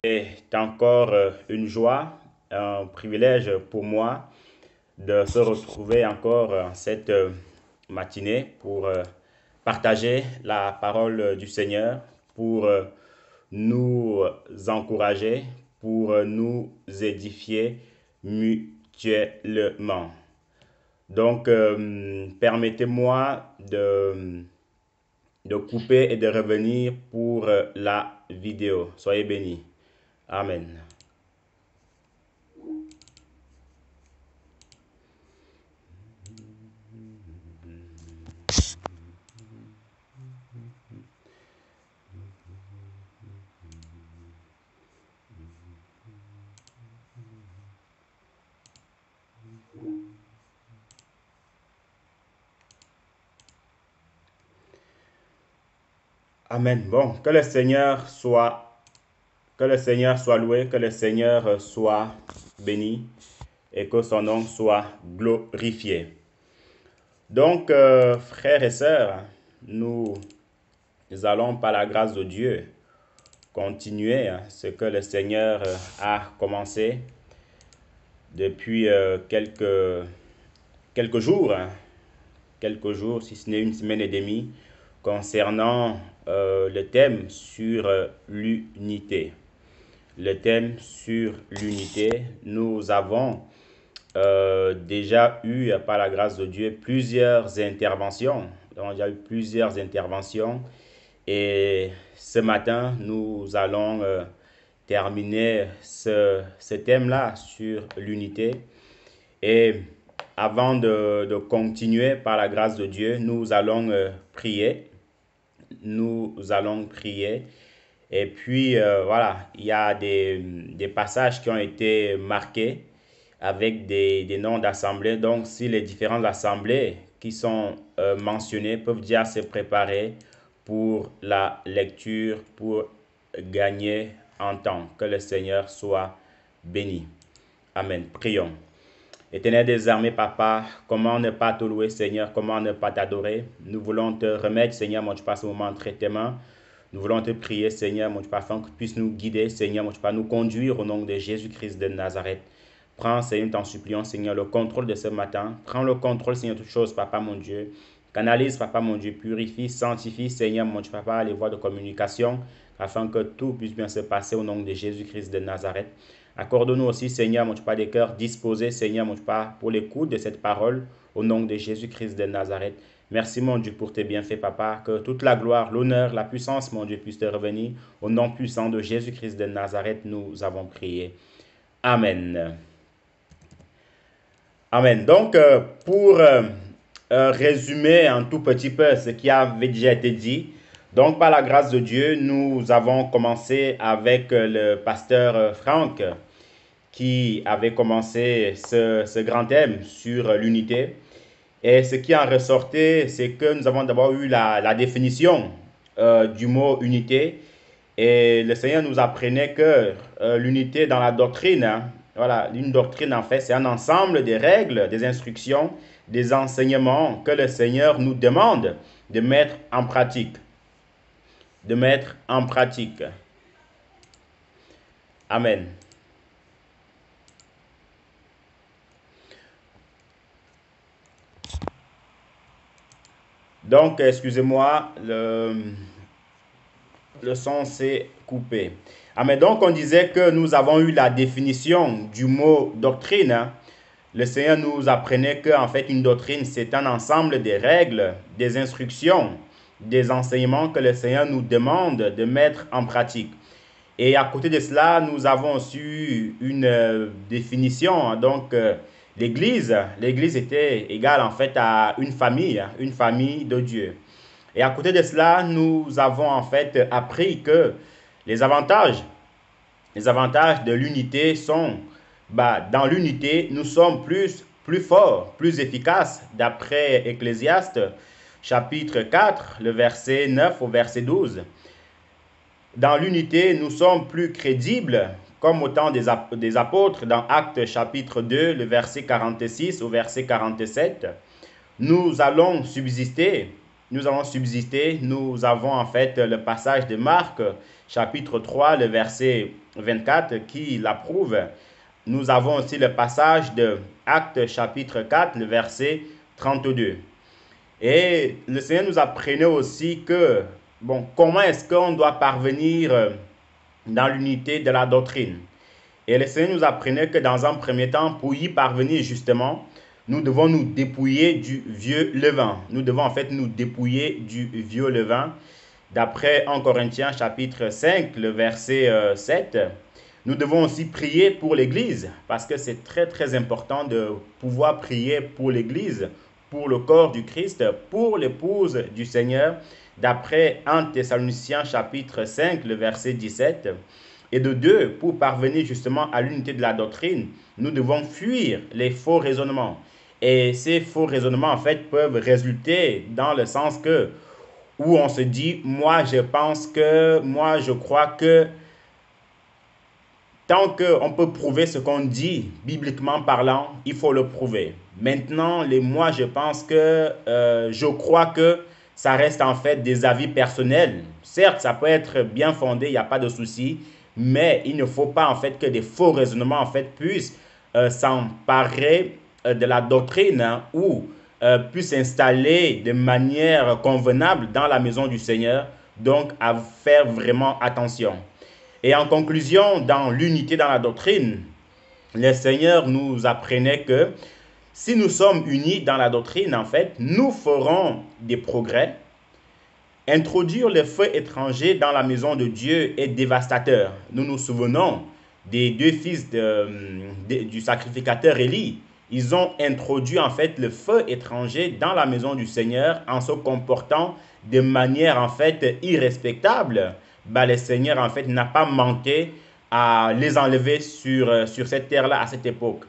C'est encore une joie, un privilège pour moi de se retrouver encore cette matinée pour partager la parole du Seigneur, pour nous encourager, pour nous édifier mutuellement. Donc, permettez-moi de couper et de revenir pour la vidéo. Soyez bénis. Amen. Amen. Bon, que le Seigneur soit loué, que le Seigneur soit béni et que son nom soit glorifié. Donc, frères et sœurs, nous allons par la grâce de Dieu continuer ce que le Seigneur a commencé depuis quelques jours, quelques jours, si ce n'est une semaine et demie, concernant le thème sur l'unité. Le thème sur l'unité, nous avons déjà eu, par la grâce de Dieu, plusieurs interventions. Nous avons déjà eu plusieurs interventions. Et ce matin, nous allons terminer ce thème-là sur l'unité. Et avant de continuer par la grâce de Dieu, nous allons prier. Nous allons prier. Et puis, voilà, il y a des passages qui ont été marqués avec des noms d'assemblées. Donc, si les différentes assemblées qui sont mentionnées peuvent déjà se préparer pour la lecture, pour gagner en temps. Que le Seigneur soit béni. Amen. Prions. Éternel des armées, Papa, comment ne pas te louer, Seigneur, comment ne pas t'adorer? Nous voulons te remettre, Seigneur, mon Dieu, par ce moment entre tes mains. Nous voulons te prier, Seigneur, mon Dieu, afin que tu puisses nous guider, Seigneur, mon Dieu, nous conduire au nom de Jésus-Christ de Nazareth. Prends, Seigneur, t'en suppliant, Seigneur, le contrôle de ce matin. Prends le contrôle, Seigneur, de toutes choses, Papa, mon Dieu. Canalise, Papa, mon Dieu, purifie, sanctifie, Seigneur, mon Dieu, Papa, les voies de communication, afin que tout puisse bien se passer au nom de Jésus-Christ de Nazareth. Accorde-nous aussi, Seigneur, mon Dieu, des cœurs disposés, Seigneur, mon Dieu, pour l'écoute de cette parole, au nom de Jésus-Christ de Nazareth. Merci, mon Dieu, pour tes bienfaits, Papa. Que toute la gloire, l'honneur, la puissance, mon Dieu, puisse te revenir. Au nom puissant de Jésus-Christ de Nazareth, nous avons prié. Amen. Amen. Donc, pour résumer un tout petit peu ce qui avait déjà été dit, donc par la grâce de Dieu, nous avons commencé avec le pasteur Franck qui avait commencé ce grand thème sur l'unité. Et ce qui en ressortait, c'est que nous avons d'abord eu la définition du mot unité. Et le Seigneur nous apprenait que l'unité dans la doctrine, hein, voilà, une doctrine en fait, c'est un ensemble des règles, des instructions, des enseignements que le Seigneur nous demande de mettre en pratique. De mettre en pratique. Amen. Donc, excusez-moi, le son s'est coupé. Ah, mais donc, on disait que nous avons eu la définition du mot doctrine, hein. Le Seigneur nous apprenait que, en fait, une doctrine, c'est un ensemble des règles, des instructions, des enseignements que le Seigneur nous demande de mettre en pratique. Et à côté de cela, nous avons aussi eu une définition, hein. Donc, l'Église était égale en fait à une famille de Dieu. Et à côté de cela, nous avons en fait appris que les avantages, les avantages de l'unité sont, dans l'unité, nous sommes plus forts, plus efficaces, d'après Ecclésiaste, chapitre 4, le verset 9 au verset 12. Dans l'unité, nous sommes plus crédibles, comme au temps des apôtres, dans Actes chapitre 2, le verset 46 au verset 47. Nous allons subsister, nous avons en fait le passage de Marc, chapitre 3, le verset 24, qui l'approuve. Nous avons aussi le passage de Actes chapitre 4, le verset 32. Et le Seigneur nous apprenait aussi que, bon, comment est-ce qu'on doit parvenir dans l'unité de la doctrine. Et le Seigneur nous apprenait que dans un premier temps, pour y parvenir justement, nous devons nous dépouiller du vieux levain. Nous devons en fait nous dépouiller du vieux levain. D'après 1 Corinthiens chapitre 5, le verset 7, nous devons aussi prier pour l'Église, parce que c'est très très important de pouvoir prier pour l'Église, pour le corps du Christ, pour l'épouse du Seigneur, d'après 1 Thessaloniciens chapitre 5, le verset 17. Et de deux, pour parvenir justement à l'unité de la doctrine, nous devons fuir les faux raisonnements. Et ces faux raisonnements, en fait, peuvent résulter dans le sens que, où on se dit, moi je pense que, moi je crois que, tant qu'on peut prouver ce qu'on dit, bibliquement parlant, il faut le prouver. Maintenant, les moi je pense que, je crois que, ça reste en fait des avis personnels. Certes, ça peut être bien fondé, il n'y a pas de souci, mais il ne faut pas en fait que des faux raisonnements en fait puissent s'emparer de la doctrine, hein, ou puissent s'installer de manière convenable dans la maison du Seigneur. Donc, à faire vraiment attention. Et en conclusion, dans l'unité dans la doctrine, le Seigneur nous apprenait que si nous sommes unis dans la doctrine, en fait, nous ferons des progrès. Introduire le feu étranger dans la maison de Dieu est dévastateur. Nous nous souvenons des deux fils du sacrificateur Élie. Ils ont introduit en fait le feu étranger dans la maison du Seigneur en se comportant de manière en fait irrespectable. Le Seigneur en fait n'a pas manqué à les enlever sur cette terre-là à cette époque.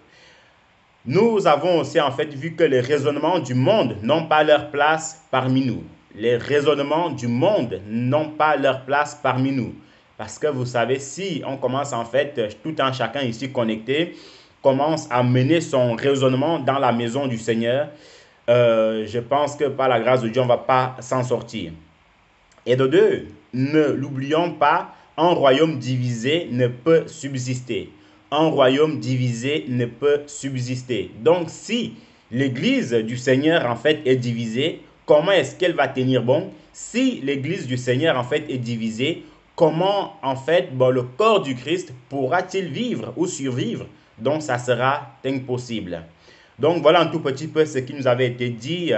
Nous avons aussi en fait vu que les raisonnements du monde n'ont pas leur place parmi nous. Les raisonnements du monde n'ont pas leur place parmi nous. Parce que vous savez, si on commence en fait, tout un chacun ici connecté, commence à mener son raisonnement dans la maison du Seigneur, je pense que par la grâce de Dieu, on ne va pas s'en sortir. Et de deux, ne l'oublions pas, un royaume divisé ne peut subsister. Un royaume divisé ne peut subsister. Donc, si l'église du Seigneur, en fait, est divisée, comment est-ce qu'elle va tenir bon? Si l'église du Seigneur, en fait, est divisée, comment, en fait, le corps du Christ pourra-t-il vivre ou survivre? Donc, ça sera impossible. Donc, voilà un tout petit peu ce qui nous avait été dit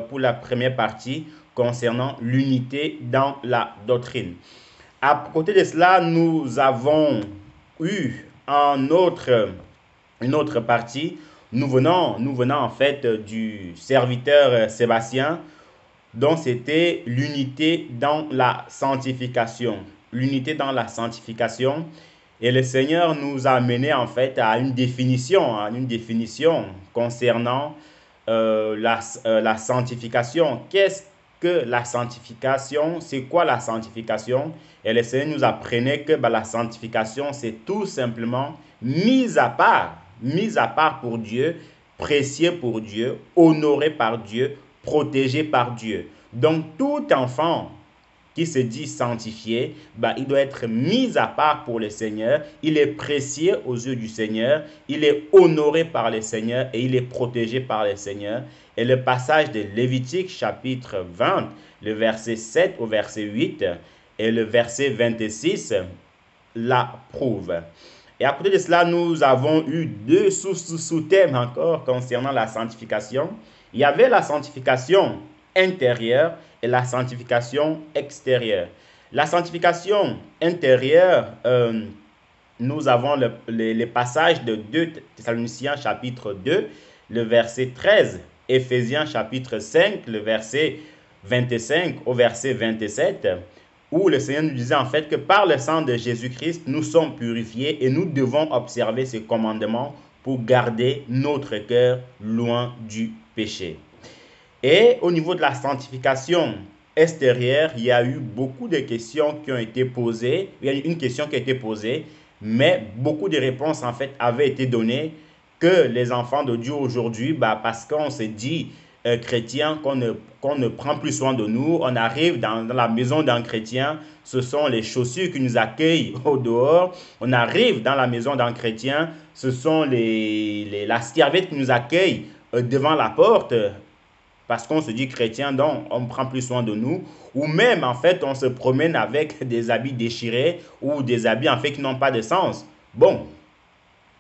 pour la première partie concernant l'unité dans la doctrine. À côté de cela, nous avons eu une autre partie. Nous venons en fait du serviteur Sébastien, dont c'était l'unité dans la sanctification. L'unité dans la sanctification. Et le Seigneur nous a amené en fait à une définition concernant la sanctification. Qu'est-ce que la sanctification? C'est quoi la sanctification? Et le Seigneur nous apprenait que la sanctification, c'est tout simplement mise à part pour Dieu, précieux pour Dieu, honoré par Dieu, protégé par Dieu. Donc tout enfant qui se dit sanctifié, il doit être mis à part pour le Seigneur. Il est précieux aux yeux du Seigneur. Il est honoré par le Seigneur et il est protégé par le Seigneur. Et le passage de Lévitique chapitre 20, le verset 7 au verset 8 et le verset 26 l'approuve. Et à côté de cela, nous avons eu deux sous-thèmes encore concernant la sanctification. Il y avait la sanctification intérieure et la sanctification extérieure. La sanctification intérieure, nous avons les passages de 2 Thessaloniciens chapitre 2, le verset 13, Éphésiens chapitre 5, le verset 25 au verset 27, où le Seigneur nous disait en fait que par le sang de Jésus-Christ, nous sommes purifiés et nous devons observer ses commandements pour garder notre cœur loin du péché. Et au niveau de la sanctification extérieure, il y a eu beaucoup de questions qui ont été posées. Il y a eu une question qui a été posée, mais beaucoup de réponses en fait avaient été données que les enfants de Dieu aujourd'hui, parce qu'on se dit chrétien qu'on ne prend plus soin de nous. On arrive dans la maison d'un chrétien, ce sont les chaussures qui nous accueillent au dehors. On arrive dans la maison d'un chrétien, ce sont la serviette qui nous accueille devant la porte, parce qu'on se dit chrétien, donc on ne prend plus soin de nous. Ou même, en fait, on se promène avec des habits déchirés ou des habits, en fait, qui n'ont pas de sens. Bon,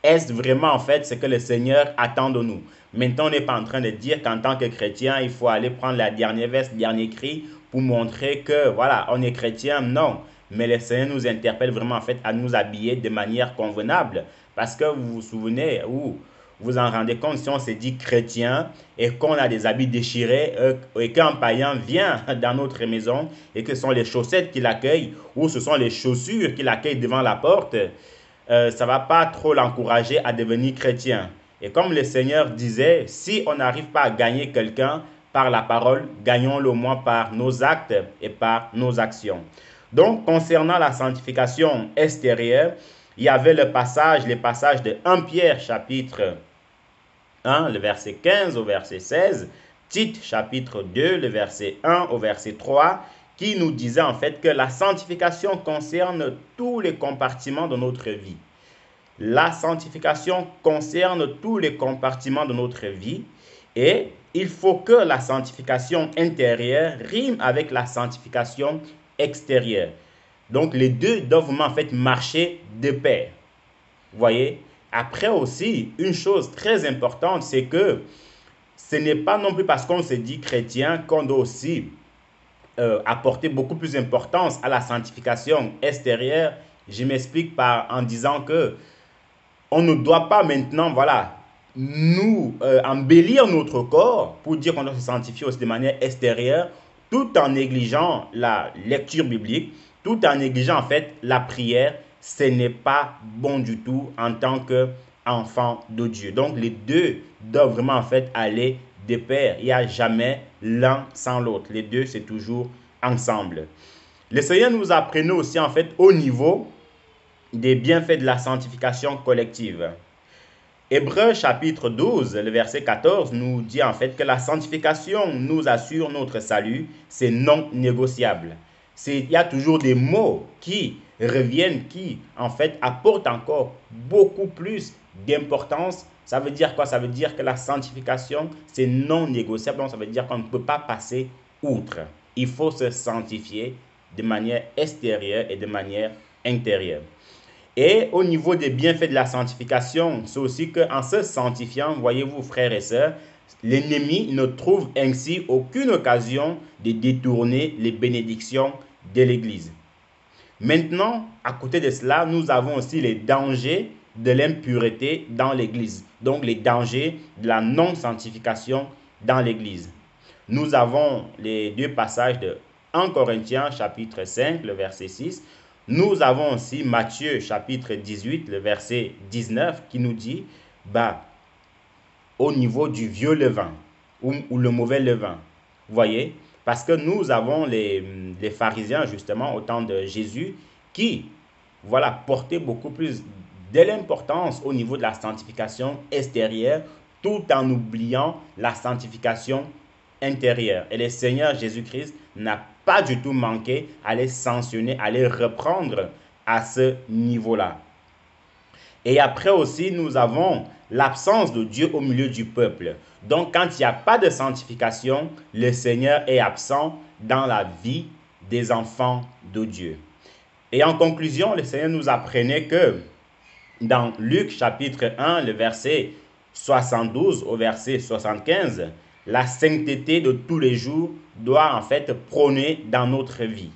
est-ce vraiment, en fait, ce que le Seigneur attend de nous? Maintenant, on n'est pas en train de dire qu'en tant que chrétien, il faut aller prendre la dernière veste, le dernier cri pour montrer que, voilà, on est chrétien. Non. Mais le Seigneur nous interpelle vraiment, en fait, à nous habiller de manière convenable. Parce que vous vous souvenez, ou vous en rendez compte, si on se dit chrétien et qu'on a des habits déchirés et qu'un païen vient dans notre maison et que ce sont les chaussettes qui l'accueillent ou ce sont les chaussures qui l'accueillent devant la porte, ça ne va pas trop l'encourager à devenir chrétien. Et comme le Seigneur disait, si on n'arrive pas à gagner quelqu'un par la parole, gagnons-le au moins par nos actes et par nos actions. Donc, concernant la sanctification extérieure, il y avait les passages de 1 Pierre chapitre 1, le verset 15 au verset 16, Tite chapitre 2, le verset 1 au verset 3, qui nous disait en fait que la sanctification concerne tous les compartiments de notre vie. La sanctification concerne tous les compartiments de notre vie et il faut que la sanctification intérieure rime avec la sanctification extérieure. Donc les deux doivent vraiment en fait marcher de pair. Vous voyez? Après aussi, une chose très importante, c'est que ce n'est pas non plus parce qu'on se dit chrétien qu'on doit aussi apporter beaucoup plus d'importance à la sanctification extérieure. Je m'explique en disant que on ne doit pas maintenant, voilà, nous embellir notre corps pour dire qu'on doit se sanctifier aussi de manière extérieure, tout en négligeant la lecture biblique, tout en négligeant en fait la prière. Ce n'est pas bon du tout en tant qu'enfant de Dieu. Donc les deux doivent vraiment en fait aller de pair. Il n'y a jamais l'un sans l'autre. Les deux, c'est toujours ensemble. Le Seigneur nous apprenait aussi en fait au niveau des bienfaits de la sanctification collective. Hébreux chapitre 12, le verset 14 nous dit en fait que la sanctification nous assure notre salut, c'est non négociable. Il y a toujours des mots qui reviennent, qui en fait apportent encore beaucoup plus d'importance. Ça veut dire quoi? Ça veut dire que la sanctification, c'est non négociable. Donc ça veut dire qu'on ne peut pas passer outre. Il faut se sanctifier de manière extérieure et de manière intérieure. Et au niveau des bienfaits de la sanctification, c'est aussi qu'en se sanctifiant, voyez-vous frères et sœurs, l'ennemi ne trouve ainsi aucune occasion de détourner les bénédictions de l'Église. Maintenant, à côté de cela, nous avons aussi les dangers de l'impureté dans l'Église. Donc les dangers de la non-sanctification dans l'Église. Nous avons les deux passages de 1 Corinthiens chapitre 5, le verset 6. Nous avons aussi Matthieu chapitre 18, le verset 19 qui nous dit, au niveau du vieux levain ou le mauvais levain. Vous voyez? Parce que nous avons les pharisiens justement au temps de Jésus qui, voilà, portaient beaucoup plus de l'importance au niveau de la sanctification extérieure tout en oubliant la sanctification intérieure. Et le Seigneur Jésus-Christ n'a pas du tout manqué à les sanctionner, à les reprendre à ce niveau-là. Et après aussi, nous avons l'absence de Dieu au milieu du peuple. Donc, quand il n'y a pas de sanctification, le Seigneur est absent dans la vie des enfants de Dieu. Et en conclusion, le Seigneur nous apprenait que dans Luc chapitre 1, le verset 72 au verset 75, la sainteté de tous les jours doit en fait prôner dans notre vie.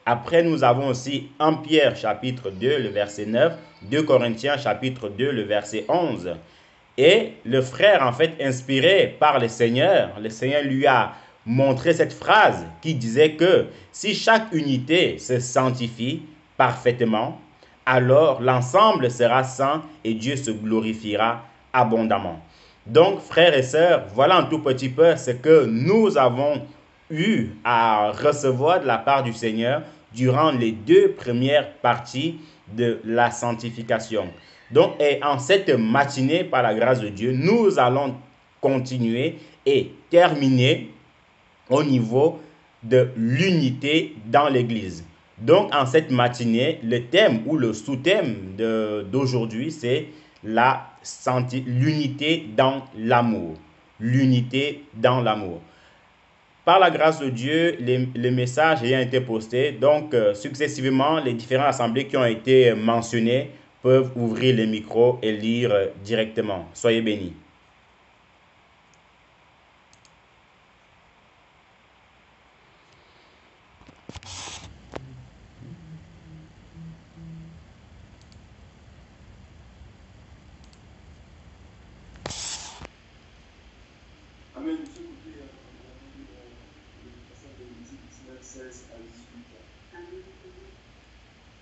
Après, nous avons aussi 1 Pierre chapitre 2, le verset 9, 2 Corinthiens chapitre 2, le verset 11. Et le frère, en fait, inspiré par le Seigneur lui a montré cette phrase qui disait que si chaque unité se sanctifie parfaitement, alors l'ensemble sera saint et Dieu se glorifiera abondamment. Donc, frères et sœurs, voilà un tout petit peu ce que nous avons eu à recevoir de la part du Seigneur durant les deux premières parties de la sanctification. Donc, et en cette matinée, par la grâce de Dieu, nous allons continuer est terminé au niveau de l'unité dans l'Église. Donc, en cette matinée, le thème ou le sous-thème d'aujourd'hui, c'est l'unité dans l'amour. L'unité dans l'amour. Par la grâce de Dieu, les messages ayant été postés, donc successivement, les différentes assemblées qui ont été mentionnées peuvent ouvrir les micros et lire directement. Soyez bénis. Amen. De ce côté, on va lire le passage de Lévitique 19, 16 à 18. Amen.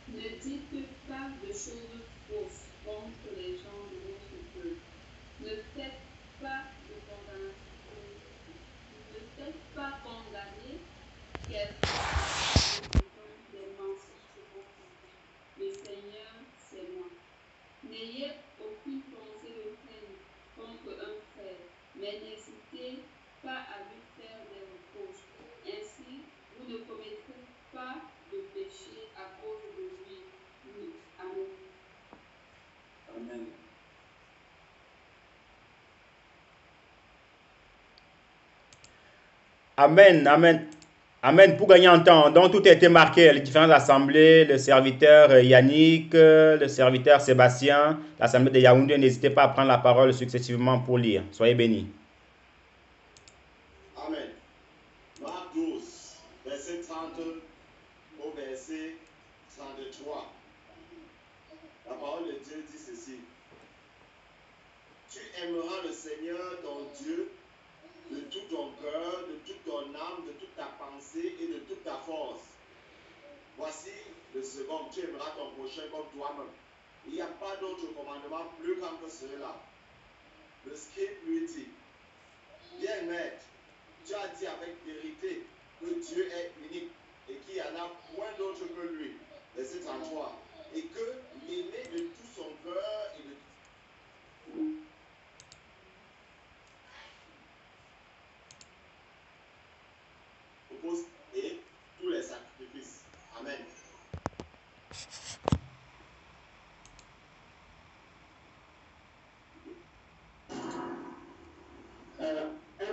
Ne dites pas de choses fausses contre les gens de votre peuple. Ne faites pas condamner quelqu'un des mensonges. Le Seigneur, c'est moi. N'ayez aucune pensée de haine contre un frère, mais n'hésitez pas à lui faire des reproches. Ainsi, vous ne commettrez pas de péché à cause de lui. Amen. Amen. Amen, amen. Amen. Pour gagner en temps, donc tout a été marqué, les différentes assemblées, le serviteur Yannick, le serviteur Sébastien, l'assemblée de Yaoundé. N'hésitez pas à prendre la parole successivement pour lire. Soyez bénis. Amen. Marc 12, verset 30 au verset 33. La parole de Dieu dit ceci. Tu aimeras le Seigneur ton Dieu de tout ton cœur, de toute ton âme, de toute ta pensée et de toute ta force. Voici le second, tu aimeras ton prochain comme toi-même. Il n'y a pas d'autre commandement plus grand que cela. Le scribe lui dit, bien maître, tu as dit avec vérité que Dieu est unique et qu'il n'y en a point d'autre que lui. Verset 33. Et que l'aimer de tout son cœur et de et tous les sacrifices. Amen. 1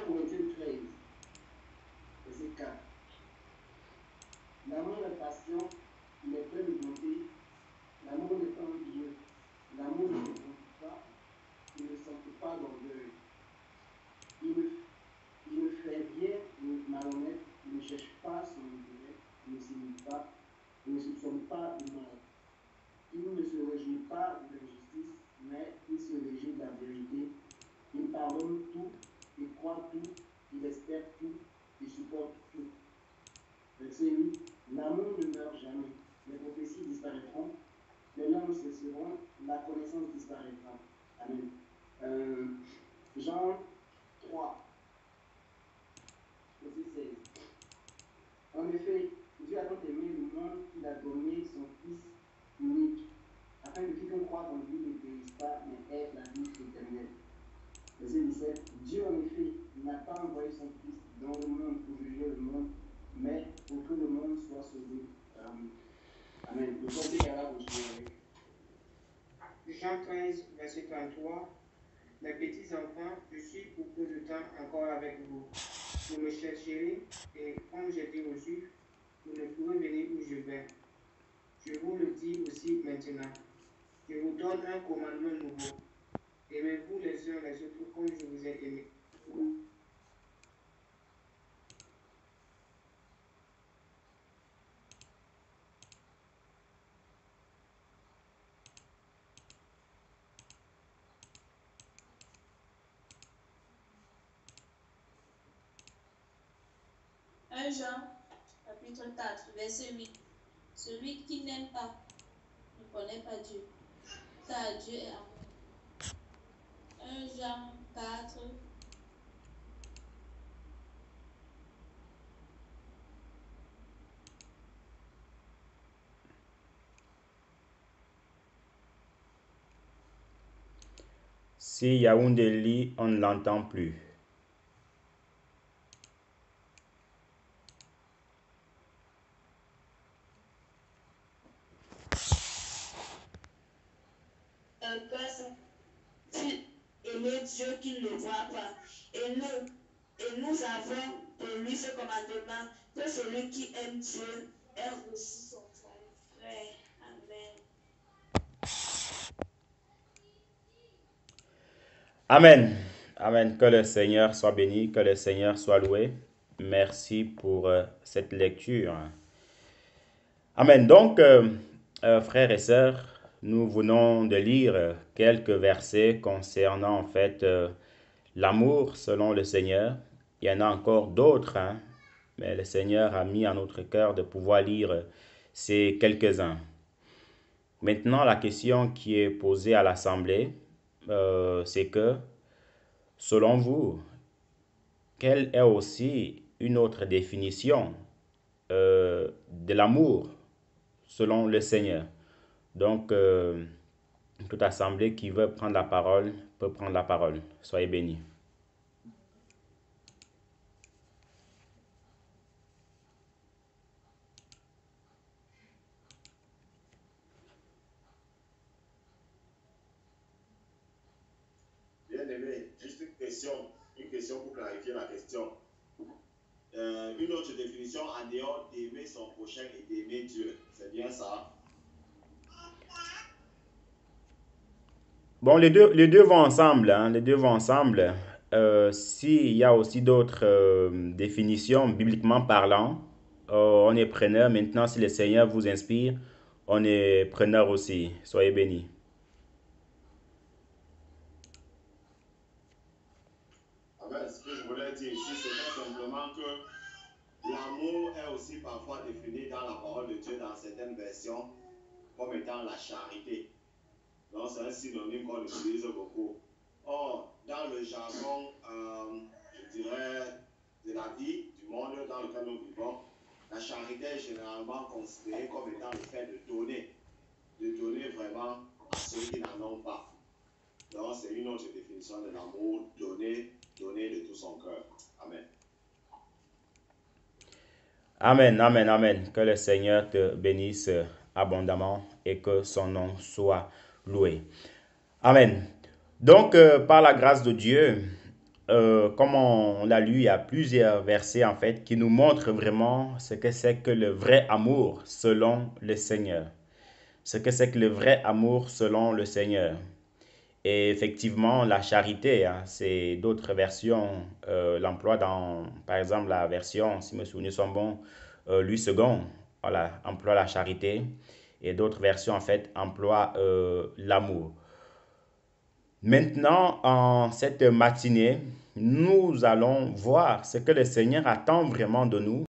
Corinthiens 13, verset 4. L'amour est patient, il est plein de bonté. L'amour n'est pas envieux. L'amour ne se confie pas, il ne s'enfuit pas d'orgueil. Il ne fait rien de malhonnête, il ne cherche pas son intérêt, il ne s'imite pas, il ne soupçonne pas du mal. Il ne se réjouit pas de l'injustice, mais il se réjouit de la vérité. Il pardonne tout, il croit tout, il espère tout, il supporte tout. Verset 8. L'amour ne meurt jamais. Les prophéties disparaîtront, les langues cesseront, la connaissance disparaîtra. Amen. Jean 3, verset 16. En effet, Dieu a tant aimé le monde qu'il a donné son Fils unique, afin que quiconque croit en lui ne périsse pas, mais ait la vie éternelle. Verset 17. Dieu, en effet, n'a pas envoyé son Fils dans le monde pour juger le monde, mais pour que le monde soit sauvé. Amen. Le premier est là aujourd'hui. Jean 13, verset 33. Mes petits enfants, je suis pour peu de temps encore avec vous. Vous me chercherez, et comme j'ai dit aux Juifs, vous ne pourrez venir où je vais. Je vous le dis aussi maintenant. Je vous donne un commandement nouveau. Aimez-vous les uns les autres comme je vous ai aimé. Jean, chapitre 4, verset 8. Celui qui n'aime pas ne connaît pas Dieu, car Dieu est amour. 1 Jean 4. Si Yaoundé lit, on ne l'entend plus. aimer Dieu qui ne le voit pas. Et nous avons pour lui ce commandement, que celui qui aime Dieu aime aussi son frère. Amen. Amen. Amen. Que le Seigneur soit béni, que le Seigneur soit loué. Merci pour cette lecture. Amen. Donc, frères et sœurs, nous venons de lire quelques versets concernant en fait l'amour selon le Seigneur. Il y en a encore d'autres, hein, mais le Seigneur a mis à notre cœur de pouvoir lire ces quelques-uns. Maintenant, la question qui est posée à l'Assemblée, c'est que, selon vous, quelle est aussi une autre définition de l'amour selon le Seigneur? Donc, toute assemblée qui veut prendre la parole peut prendre la parole. Soyez bénis. Bien aimé, juste une question pour clarifier la question. Une autre définition en dehors d'aimer son prochain et d'aimer Dieu, c'est bien ça? Bon, les deux vont ensemble, hein, les deux vont ensemble. S'il y a aussi d'autres définitions bibliquement parlant, on est preneur. Maintenant, si le Seigneur vous inspire, on est preneur aussi. Soyez bénis. Amen. Ce que je voulais dire ici, c'est simplement que l'amour est aussi parfois défini dans la parole de Dieu, dans certaines versions, comme étant la charité. Donc, c'est un synonyme qu'on utilise beaucoup. Or, dans le jargon, je dirais, de la vie, du monde dans lequel nous vivons, la charité est généralement considérée comme étant le fait de donner vraiment à ceux qui n'en ont pas. Donc, c'est une autre définition de l'amour, donner de tout son cœur. Amen. Amen, amen, amen. Que le Seigneur te bénisse abondamment et que son nom soit loué. Amen. Donc, par la grâce de Dieu, comme on l'a lu, il y a plusieurs versets en fait qui nous montrent vraiment ce que c'est que le vrai amour selon le Seigneur. Ce que c'est que le vrai amour selon le Seigneur. Et effectivement, la charité, hein, c'est d'autres versions, l'emploi dans, par exemple, la version, si mes souvenirs sont bons, Louis II, voilà, emploie la charité. Et d'autres versions, en fait, emploient l'amour. Maintenant, en cette matinée, nous allons voir ce que le Seigneur attend vraiment de nous